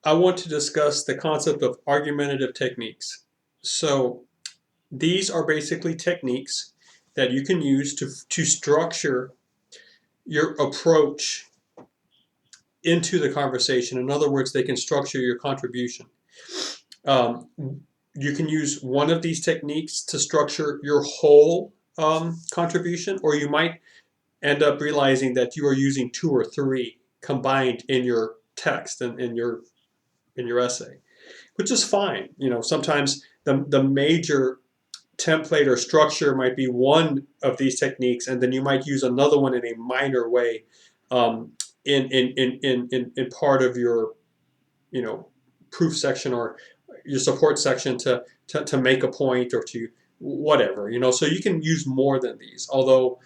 I want to discuss the concept of argumentative techniques. So these are basically techniques that you can use to structure your approach into the conversation. In other words, they can structure your contribution. Um, you can use one of these techniques to structure your whole contribution, or you might end up realizing that you are using two or three combined in your text and in your essay, which is fine. You know, sometimes the major template or structure might be one of these techniques, and then you might use another one in a minor way um, in part of your, you know, proof section or your support section to make a point or to whatever, you know. So you can use more than these, although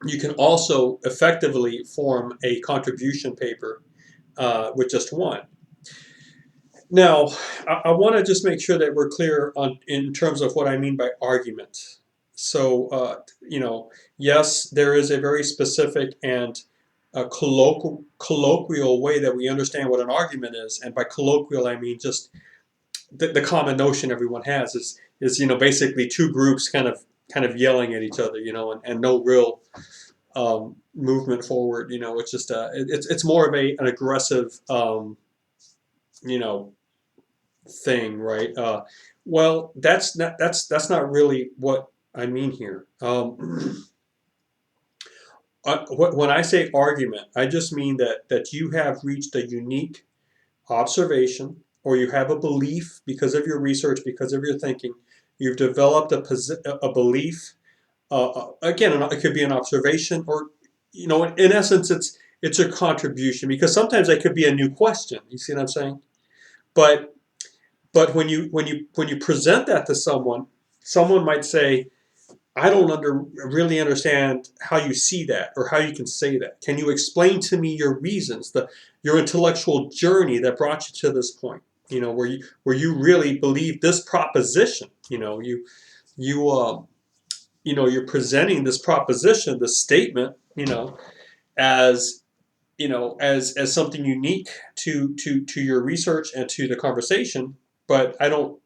you can also effectively form a contribution paper with just one. Now, I want to just make sure that we're clear on in terms of what I mean by argument. So, you know, yes, there is a very specific and colloquial way that we understand what an argument is, and by colloquial I mean just the common notion everyone has is, you know, basically two groups kind of yelling at each other, you know, and no real movement forward. You know, it's just it's more of an aggressive you know, thing, right? Well, that's not really what I mean here. When I say argument, I just mean that you have reached a unique observation, or you have a belief because of your research, because of your thinking. You've developed a belief. Again, it could be an observation, or, you know, in essence, it's a contribution, because sometimes that could be a new question. You see what I'm saying? But when you present that to someone, someone might say, I don't really understand how you see that, or how you can say that. Can you explain to me your reasons, your intellectual journey that brought you to this point? You know, where you really believe this proposition. You know, you know, you're presenting this proposition, this statement, you know, as, you know, as something unique to your research and to the conversation, but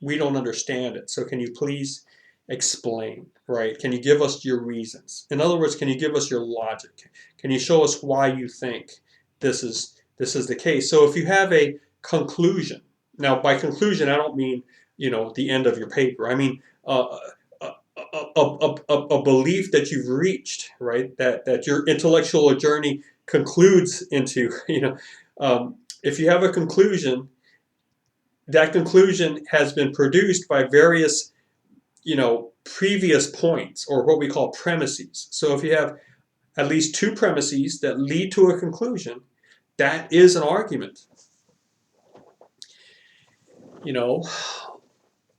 we don't understand it. So can you please explain, right? Can you give us your reasons? In other words, can you give us your logic? Can you show us why you think this is the case? So if you have a conclusion, now by conclusion I don't mean, you know, the end of your paper. I mean a belief that you've reached, right? That your intellectual journey concludes into, you know, if you have a conclusion, that conclusion has been produced by various, you know, previous points, or what we call premises. So if you have at least two premises that lead to a conclusion, that is an argument. You know,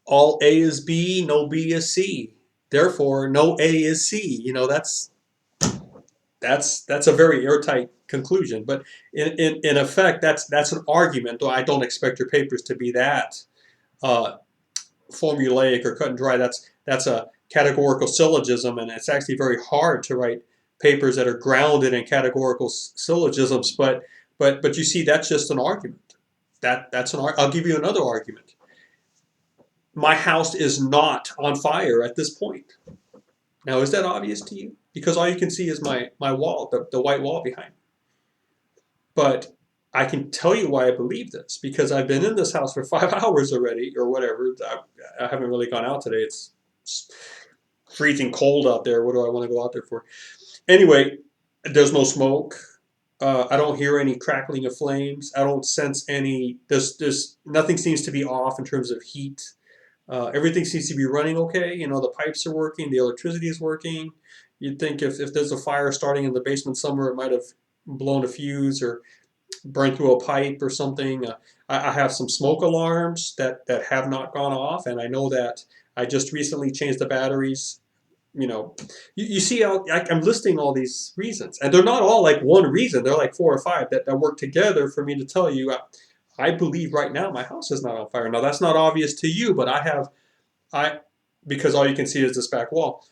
all A is B, no B is C. Therefore, no A is C. You know, that's a very airtight conclusion. But in effect, that's an argument. Though I don't expect your papers to be that uh, formulaic or cut and dry. That's a categorical syllogism, and it's actually very hard to write papers that are grounded in categorical syllogisms. But you see, that's just an argument. That's an. I'll give you another argument. My house is not on fire at this point. Now, is that obvious to you? Because all you can see is my wall, the white wall behind me. But I can tell you why I believe this, because I've been in this house for 5 hours already, or whatever. I haven't really gone out today. It's freezing cold out there. What do I want to go out there for? Anyway, there's no smoke. I don't hear any crackling of flames. I don't sense any. There's nothing seems to be off in terms of heat. Everything seems to be running okay. You know, the pipes are working, the electricity is working. You'd think if there's a fire starting in the basement somewhere, it might have blown a fuse or burned through a pipe or something. I have some smoke alarms that have not gone off, and I know that I just recently changed the batteries. You know, you see how I'm listing all these reasons, and they're not all like one reason. They're like four or five that work together for me to tell you, I believe right now my house is not on fire. Now that's not obvious to you, but because all you can see is this back wall.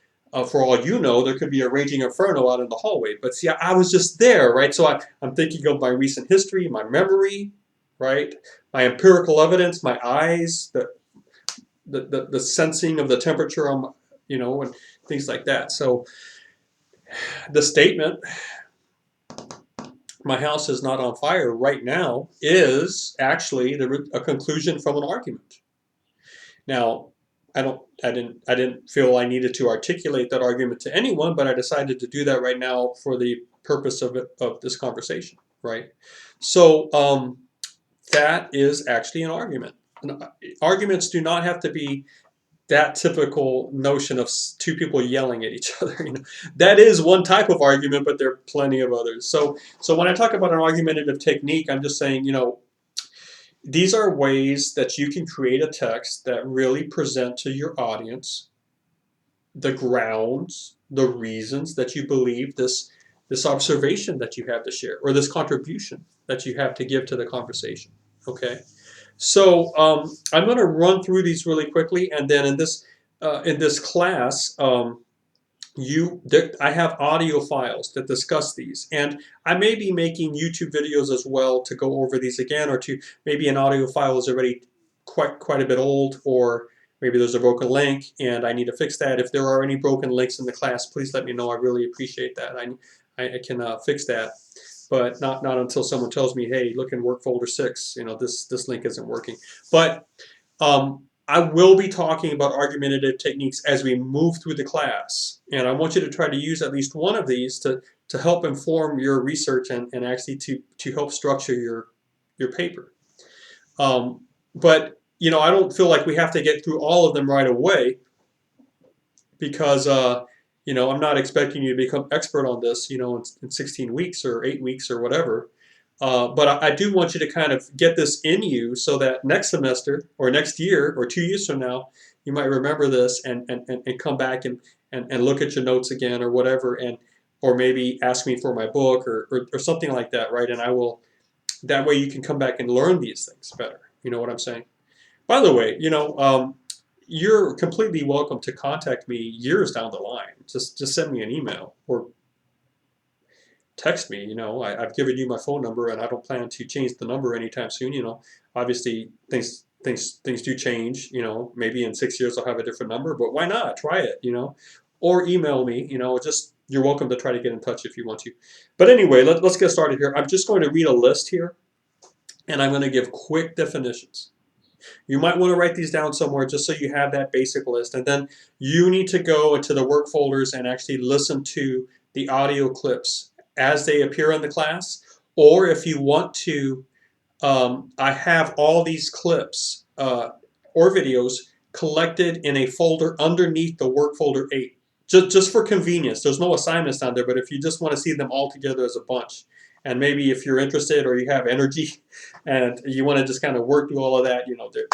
For all you know, there could be a raging inferno out in the hallway. But see, I was just there, right? So I'm thinking of my recent history, my memory. right? My empirical evidence, my eyes, the sensing of the temperature on, and things like that. So the statement, my house is not on fire right now, is actually a conclusion from an argument. Now, I didn't feel I needed to articulate that argument to anyone, but I decided to do that right now for the purpose of this conversation, right? So that is actually an argument. Arguments do not have to be that typical notion of two people yelling at each other. That is one type of argument, but there are plenty of others. So when I talk about an argumentative technique, I'm just saying, these are ways that you can create a text that really present to your audience the grounds, the reasons that you believe this observation that you have to share, or this contribution that you have to give to the conversation. Okay, so I'm going to run through these really quickly, and then in this class, I have audio files that discuss these, and I may be making YouTube videos as well to go over these again, or to maybe an audio file is already quite a bit old, or maybe there's a broken link and I need to fix that. If there are any broken links in the class, please let me know. I really appreciate that. I can fix that, but not until someone tells me, hey, look in work folder 6, this link isn't working. But I will be talking about argumentative techniques as we move through the class, and I want you to try to use at least one of these to help inform your research and actually to help structure your paper. But I don't feel like we have to get through all of them right away, because I'm not expecting you to become expert on this in 16 weeks or 8 weeks or whatever. But I do want you to kind of get this in you, so that next semester or next year or 2 years from now, you might remember this and come back and look at your notes again or whatever, or maybe ask me for my book or something like that, right? And that way you can come back and learn these things better. You know what I'm saying? By the way, you're completely welcome to contact me years down the line. Just send me an email or text me. I've given you my phone number, and I don't plan to change the number anytime soon. Obviously things do change. Maybe in 6 years I'll have a different number, but why not try it? Or email me. Just you're welcome to try to get in touch if you want to. But anyway, let's get started here. I'm just going to read a list here, and I'm going to give quick definitions. You might want to write these down somewhere just so you have that basic list, and then you need to go into the work folders and actually listen to the audio clips as they appear in the class. Or if you want to, I have all these clips or videos collected in a folder underneath the work folder 8. Just for convenience. There's no assignments down there, but if you just want to see them all together as a bunch, and maybe if you're interested or you have energy and you want to just kind of work through all of that,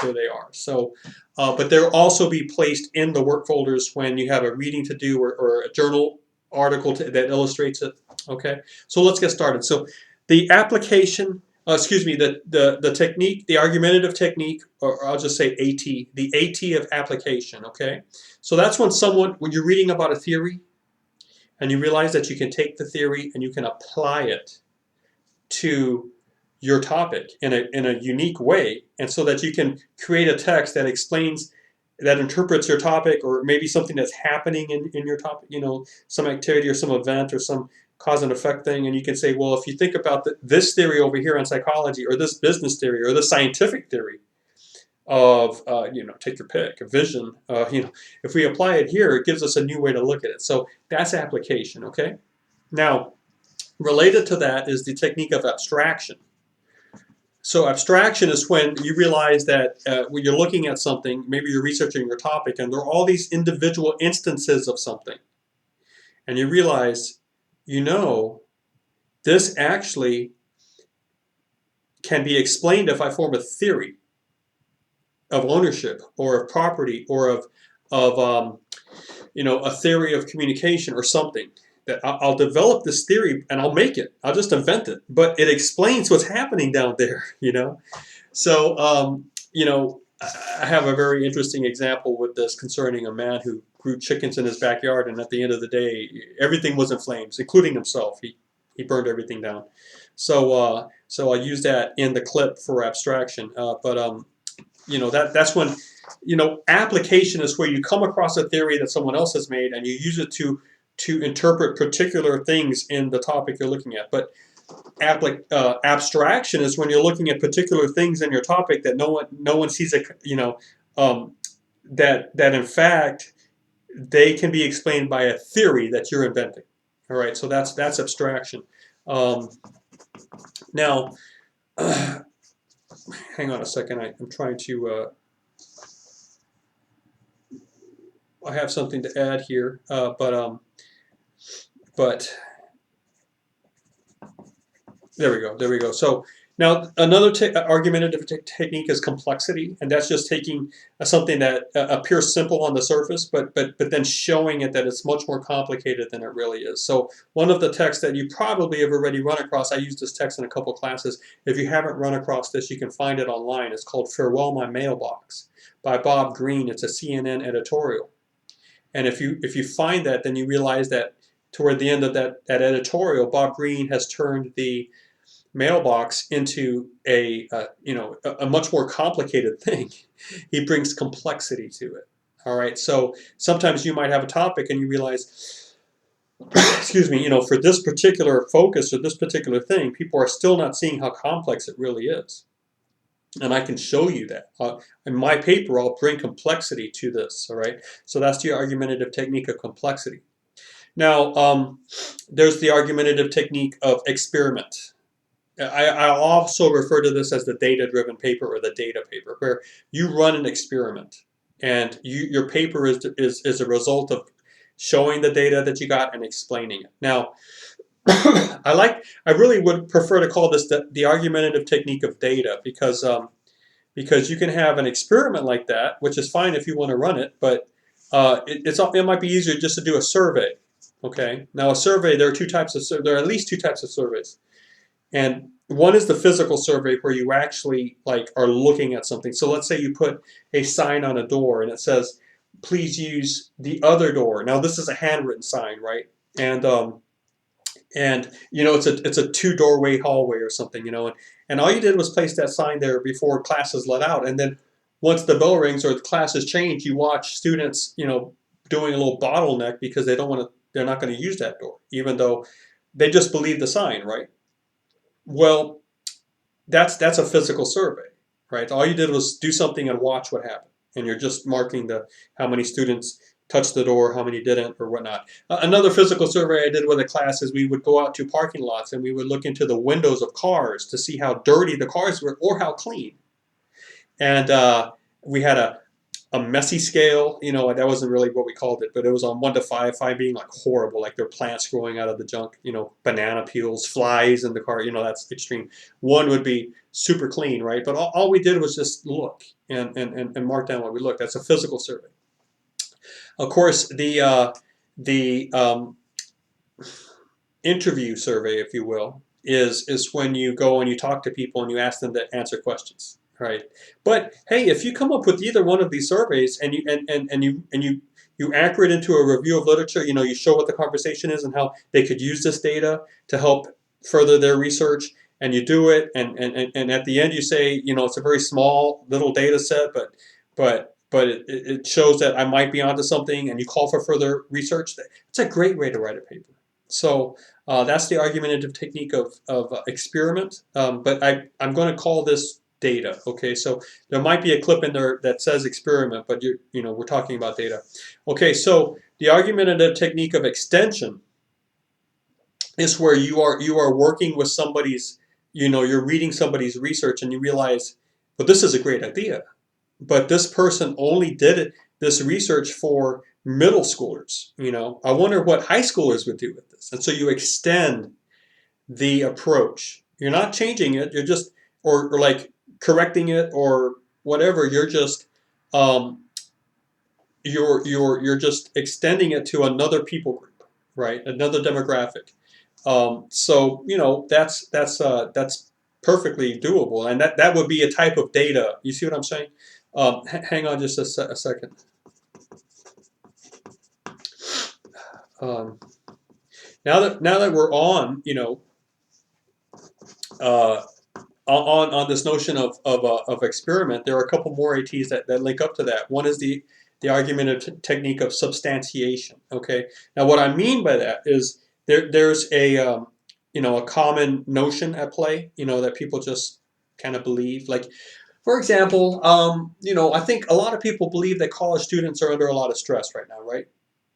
there they are. So, but they'll also be placed in the work folders when you have a reading to do or a journal article that illustrates it. Okay, so let's get started. So the application, the technique, the argumentative technique, or I'll just say AT, the AT of application. Okay, so that's when you're reading about a theory and you realize that you can take the theory and you can apply it to your topic in a unique way, and so that you can create a text that explains, that interprets your topic, or maybe something that's happening in your topic, some activity or some event or some cause and effect thing, and you can say, well, if you think about this theory over here in psychology, or this business theory, or this scientific theory of, take your pick, a vision, if we apply it here, it gives us a new way to look at it. So that's application, okay? Now, related to that is the technique of abstraction. So abstraction is when you realize that when you're looking at something, maybe you're researching your topic, and there are all these individual instances of something. And you realize, this actually can be explained if I form a theory of ownership or of property or of a theory of communication or something. That I'll develop this theory and I'll make it. I'll just invent it, but it explains what's happening down there. So I have a very interesting example with this concerning a man who grew chickens in his backyard, and at the end of the day, everything was in flames, including himself. He burned everything down. So I use that in the clip for abstraction. That's when, application is where you come across a theory that someone else has made and you use it to interpret particular things in the topic you're looking at. But abstraction is when you're looking at particular things in your topic that no one sees that in fact they can be explained by a theory that you're inventing. All right, so that's abstraction. Now, hang on a second. I'm trying to. I have something to add here, but there we go. There we go. So now another argumentative technique is complexity, and that's just taking something that appears simple on the surface, but then showing it that it's much more complicated than it really is. So one of the texts that you probably have already run across, I used this text in a couple classes. If you haven't run across this, you can find it online. It's called "Farewell My Mailbox" by Bob Greene. It's a CNN editorial, and if you find that, then you realize that toward the end of that editorial, Bob Greene has turned the mailbox into a much more complicated thing. He brings complexity to it. All right, so sometimes you might have a topic and you realize, excuse me, for this particular focus or this particular thing, people are still not seeing how complex it really is. And I can show you that. In my paper, I'll bring complexity to this, all right? So that's the argumentative technique of complexity. Now, there's the argumentative technique of experiment. I also refer to this as the data-driven paper or the data paper, where you run an experiment, and your paper is a result of showing the data that you got and explaining it. Now, I really would prefer to call this the argumentative technique of data because you can have an experiment like that, which is fine if you want to run it, but it might be easier just to do a survey. Okay, now a survey, there are at least two types of surveys. And one is the physical survey where you actually are looking at something. So let's say you put a sign on a door and it says, please use the other door. Now this is a handwritten sign, right? And it's a two-doorway hallway or something, and all you did was place that sign there before classes let out. And then once the bell rings or the classes change, you watch students, doing a little bottleneck because they're not going to use that door, even though they just believe the sign, right? Well, that's a physical survey, right? All you did was do something and watch what happened, and you're just marking how many students touched the door, how many didn't, or whatnot. Another physical survey I did with a class is we would go out to parking lots and we would look into the windows of cars to see how dirty the cars were or how clean. And we had a messy scale, that wasn't really what we called it, but it was on 1 to 5, 5 being horrible, like there are plants growing out of the junk, banana peels, flies in the car, that's extreme. 1 would be super clean, right? But all we did was just look and mark down what we looked. That's a physical survey. Of course, the interview survey, if you will, is when you go and you talk to people and you ask them to answer questions. Right, but hey, if you come up with either one of these surveys and you anchor it into a review of literature, you show what the conversation is and how they could use this data to help further their research, and you do it, and at the end you say, it's a very small little data set, but it shows that I might be onto something, and you call for further research. It's a great way to write a paper. So that's the argumentative technique of experiment, but I'm going to call this data. Okay, so there might be a clip in there that says experiment, but we're talking about data. Okay, so the argumentative technique of extension is where you are working with somebody's, you're reading somebody's research and you realize, well, this is a great idea, but this person only did this research for middle schoolers. I wonder what high schoolers would do with this. And so you extend the approach. You're not changing it. You're just or correcting it or whatever. You're just you're just extending it to another people group, right? Another demographic. So that's perfectly doable, and that would be a type of data. You see what I'm saying? Hang on just a second. Now that we're on, uh, on this notion of experiment, there are a couple more ATs that link up to that. One is the argumentative technique of substantiation. Okay, now what I mean by that is there's a a common notion at play, that people just kind of believe. Like, for example, I think a lot of people believe that college students are under a lot of stress right now, right?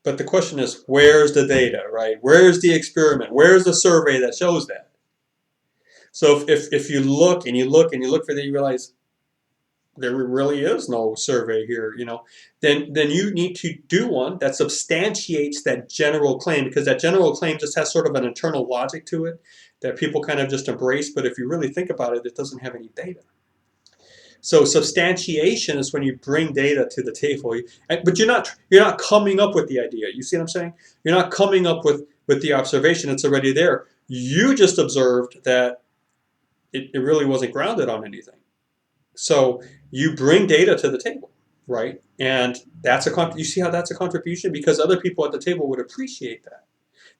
But the question is, where's the data, right? Where's the experiment? Where's the survey that shows that? So if you look and you look and you look for that, you realize there really is no survey here, then you need to do one that substantiates that general claim, because that general claim just has sort of an internal logic to it that people kind of just embrace. But if you really think about it, it doesn't have any data. So substantiation is when you bring data to the table, but you're not coming up with the idea. You see what I'm saying? You're not coming up with the observation. It's already there. You just observed that it really wasn't grounded on anything. So you bring data to the table, right? And you see how that's a contribution, because other people at the table would appreciate that.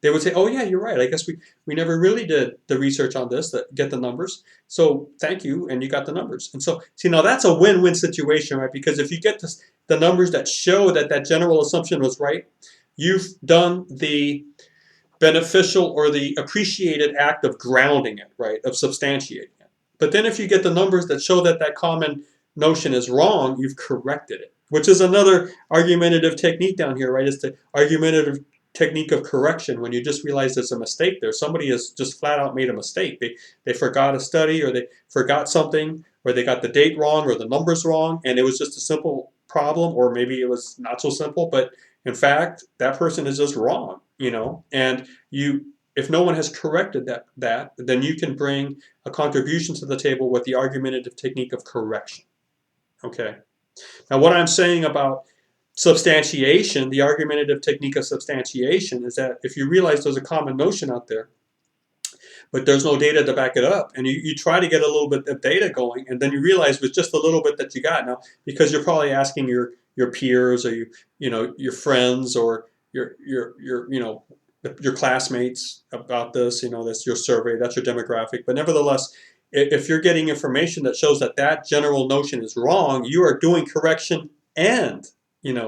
They would say, "Oh yeah, you're right. I guess we never really did the research on this that get the numbers. So thank you, and you got the numbers." And so see, now that's a win-win situation, right? Because if you get the numbers that show that general assumption was right, you've done the beneficial or the appreciated act of grounding it, right? Of substantiating it. But then if you get the numbers that show that common notion is wrong, you've corrected it, which is another argumentative technique down here, right? It's the argumentative technique of correction. When you just realize there's a mistake there, somebody has just flat out made a mistake. They forgot a study, or they forgot something, or they got the date wrong, or the numbers wrong, and it was just a simple problem, or maybe it was not so simple, but in fact, that person is just wrong, and if no one has corrected that, then you can bring a contribution to the table with the argumentative technique of correction. Okay. Now, what I'm saying about substantiation, the argumentative technique of substantiation, is that if you realize there's a common notion out there, but there's no data to back it up, and you try to get a little bit of data going, and then you realize with just a little bit that you got now, because you're probably asking your peers, or your friends, or your classmates about this, that's your survey, that's your demographic. But nevertheless, if you're getting information that shows that general notion is wrong, you are doing correction and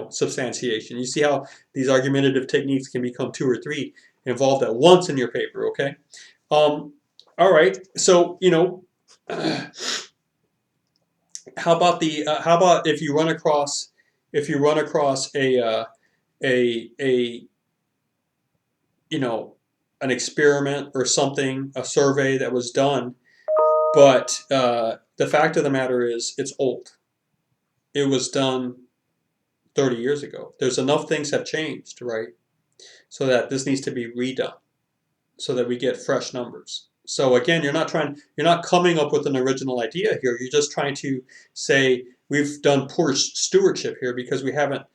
substantiation. You see how these argumentative techniques can become two or three involved at once in your paper. Okay. All right. So how about if you run across an experiment or something, a survey that was done, but the fact of the matter is it's old. It was done 30 years ago. There's enough things have changed, right? So that this needs to be redone so that we get fresh numbers. So again, you're not coming up with an original idea here. You're just trying to say we've done poor stewardship here because we haven't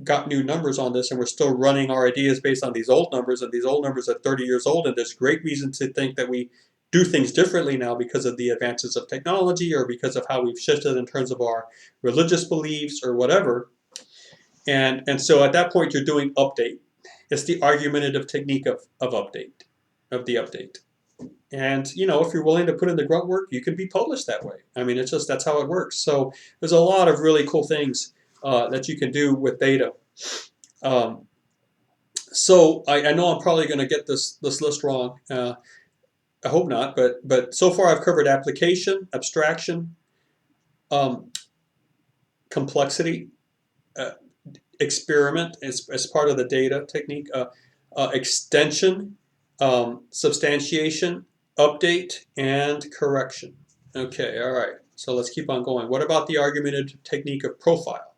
got new numbers on this, and we're still running our ideas based on these old numbers, and these old numbers are 30 years old, and there's great reason to think that we do things differently now because of the advances of technology, or because of how we've shifted in terms of our religious beliefs or whatever. And so at that point, you're doing update. It's the argumentative technique of the update. And if you're willing to put in the grunt work, you can be published that way. I mean, that's how it works. So there's a lot of really cool things that you can do with data. So I know I'm probably going to get this list wrong. I hope not, but so far I've covered application, abstraction, complexity, experiment as part of the data technique, extension, substantiation, update, and correction. Okay, all right. So let's keep on going. What about the argumentative technique of profile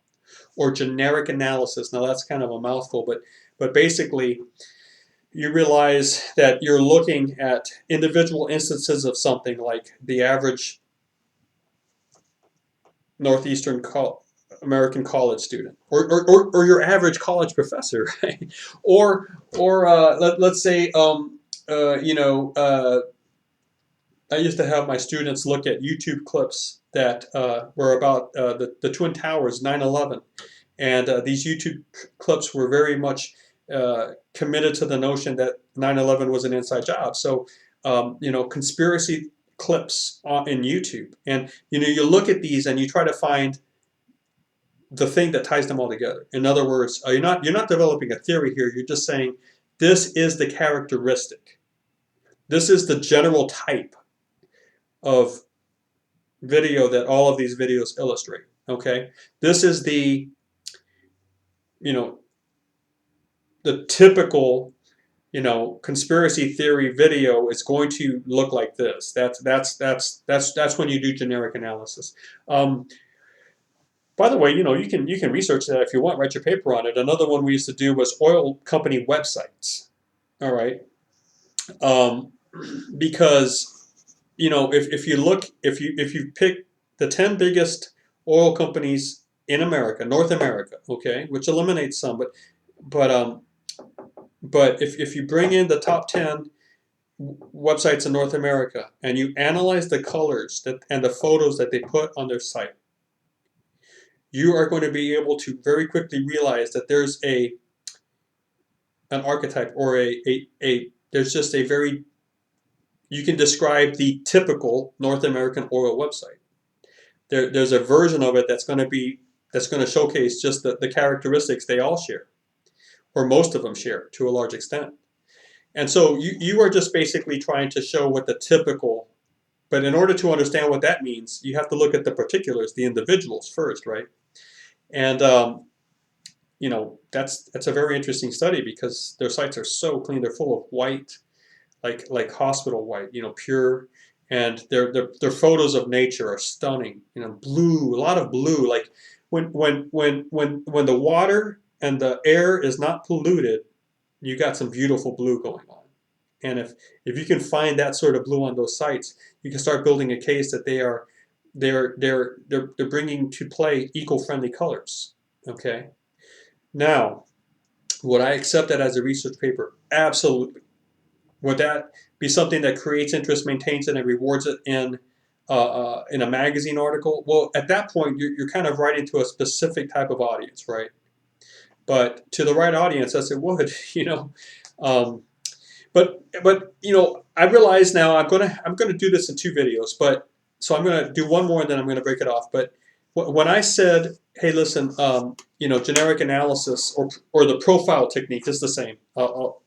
or generic analysis? Now that's kind of a mouthful, but basically you realize that you're looking at individual instances of something, like the average Northeastern American college student, or your average college professor, right? Let's say I used to have my students look at YouTube clips that were about the Twin Towers, 9/11, and these YouTube clips were very much committed to the notion that 9/11 was an inside job. So conspiracy clips in YouTube, and you look at these and you try to find the thing that ties them all together. In other words, you're not developing a theory here. You're just saying this is the characteristic. This is the general type of video that all of these videos illustrate. Okay, this is you know the typical conspiracy theory video is going to look like this. That's when you do generic analysis. By the way, you can research that if you want. Write your paper on it. Another one we used to do was oil company websites. All right, um, because if you pick the 10 biggest oil companies in America, North America, okay, which eliminates some, but if you bring in the top 10 websites in North America and you analyze the colors and the photos that they put on their site, you are going to be able to very quickly realize that there's an archetype, or there's just a very, you can describe the typical North American oil website. There's a version of it that's going to showcase just the characteristics they all share, or most of them share to a large extent. And so you are just basically trying to show what the typical, but in order to understand what that means, you have to look at the particulars, the individuals first, right? And that's a very interesting study because their sites are so clean. They're full of white, like hospital white, pure, and their photos of nature are stunning. Blue, a lot of blue. Like when the water and the air is not polluted, you got some beautiful blue going on. And if you can find that sort of blue on those sites, you can start building a case that they're bringing to play eco-friendly colors. Okay. Now, would I accept that as a research paper? Absolutely. Would that be something that creates interest, maintains it, and rewards it in a magazine article? Well, at that point, you're kind of writing to a specific type of audience, right? But to the right audience, yes, it would. But I realize now I'm gonna do this in 2 videos. But so I'm gonna do one more and then I'm gonna break it off. But when I said, hey, listen, generic analysis or the profile technique is the same. I'll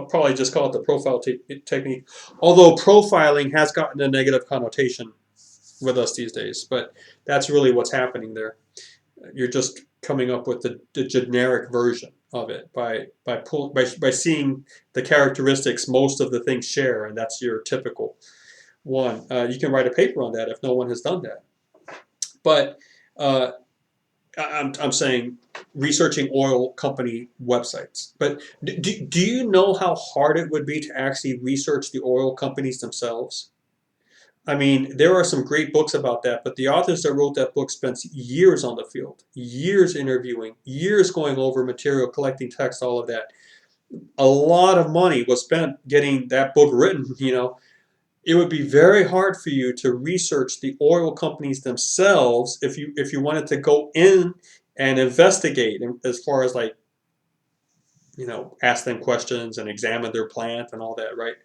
probably just call it the profile technique, although profiling has gotten a negative connotation with us these days. But that's really what's happening there. You're just coming up with the generic version of it by seeing the characteristics most of the things share, and that's your typical one. You can write a paper on that if no one has done that. But I'm saying researching oil company websites. But do you know how hard it would be to actually research the oil companies themselves? I mean, there are some great books about that, but the authors that wrote that book spent years on the field, years interviewing, years going over material, collecting text, all of that. A lot of money was spent getting that book written. It would be very hard for you to research the oil companies themselves if you wanted to go in and investigate, as far as ask them questions and examine their plant and all that, right?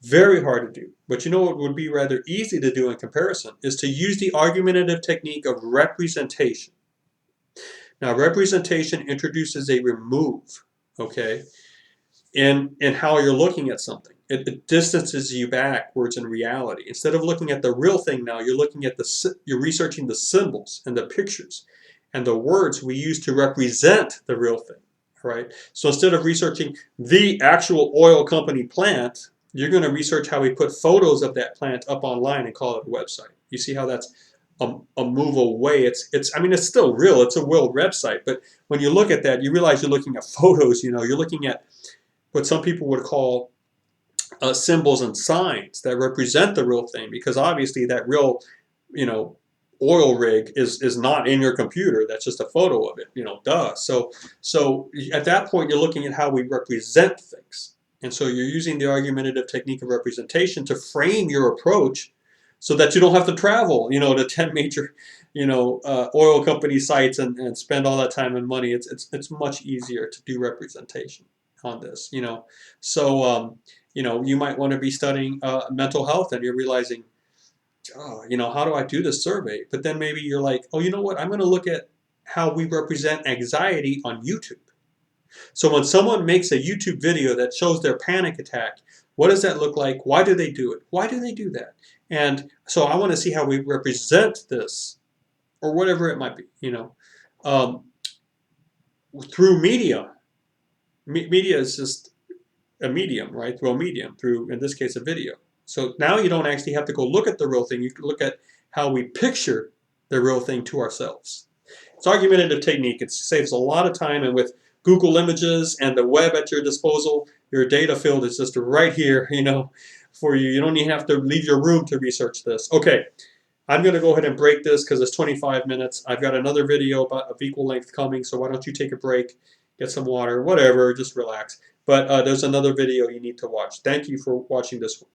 Very hard to do. But what would be rather easy to do in comparison is to use the argumentative technique of representation. Now, representation introduces a remove, okay, in how you're looking at something. It distances you backwards in reality. Instead of looking at the real thing now, you're researching the symbols and the pictures and the words we use to represent the real thing, right? So instead of researching the actual oil company plant, you're going to research how we put photos of that plant up online and call it a website. You see how that's a move away. It's still real. It's a real website. But when you look at that, you realize you're looking at photos. You're looking at what some people would call symbols and signs that represent the real thing, because obviously that real, oil rig is not in your computer. That's just a photo of it. Duh. So at that point, you're looking at how we represent things. And so you're using the argumentative technique of representation to frame your approach so that you don't have to travel, to 10 major, oil company sites and spend all that time and money. It's much easier to do representation on this, So, you might want to be studying mental health, and you're realizing, oh, how do I do this survey? But then maybe you're like, oh, you know what? I'm going to look at how we represent anxiety on YouTube. So when someone makes a YouTube video that shows their panic attack, what does that look like? Why do they do it? Why do they do that? And so I want to see how we represent this, or whatever it might be, um, through media. Media is just a medium, right? Through a medium, through, in this case, a video. So now you don't actually have to go look at the real thing. You can look at how we picture the real thing to ourselves. It's argumentative technique. It saves a lot of time, and with Google Images and the web at your disposal, your data field is just right here, for you. You don't even have to leave your room to research this. Okay, I'm going to go ahead and break this because it's 25 minutes. I've got another video of equal length coming, so why don't you take a break, get some water, whatever, just relax. But there's another video you need to watch. Thank you for watching this one.